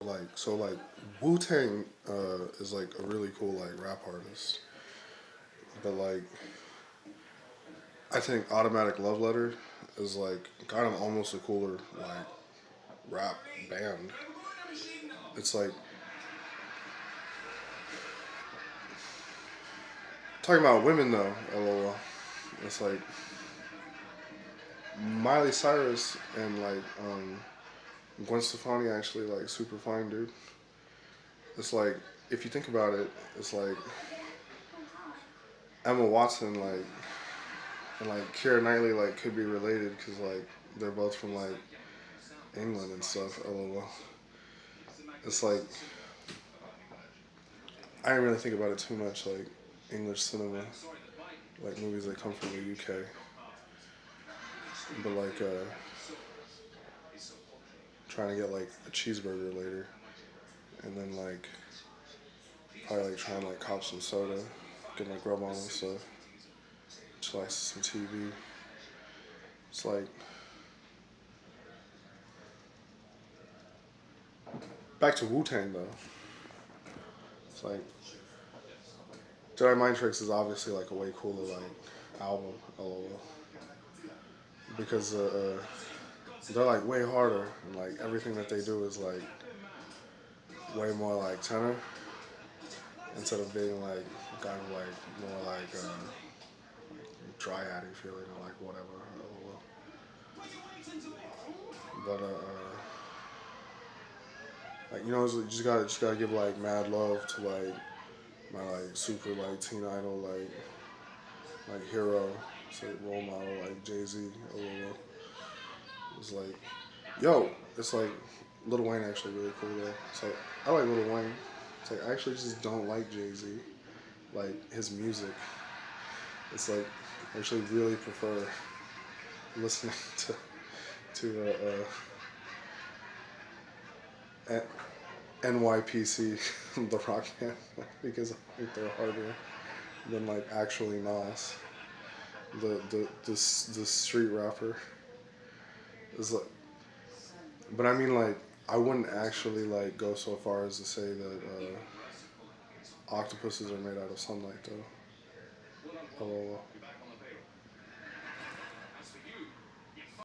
Like Wu-Tang is like a really cool like rap artist, but like I think Automatic Love Letter is like kind of almost a cooler like rap band. It's like talking about women though, lol. It's like Miley Cyrus and like Gwen Stefani actually like super fine dude. It's like if you think about it, it's like Emma Watson like and like Keira Knightley like could be related because like they're both from like England and stuff. LOL. It's like I didn't really think about it too much. Like English cinema, like movies that come from the UK, but like trying to get like a cheeseburger later, and then like probably like trying to like cop some soda, get my grub on and stuff, chillax some TV. It's like back to Wu Tang though. It's like Jedi Mind Tricks is obviously like a way cooler like album, LOL, because they're like way harder and like everything that they do is like way more like tenor instead of being like kind of like more like dryady feeling or like whatever. LOL. But like you just gotta give like mad love to like my like super like teen idol like hero, it's like role model like Jay-Z. LOL. It's like yo, it's like Lil Wayne actually really cool though. It's like I like Lil Wayne. It's like I actually just don't like Jay-Z. Like his music. It's like I actually really prefer listening to NYPC, the rock band, because I think they're harder than like actually Nas, the street rapper. Is like, but I mean like I wouldn't actually like go so far as to say that octopuses are made out of sunlight though. LOL.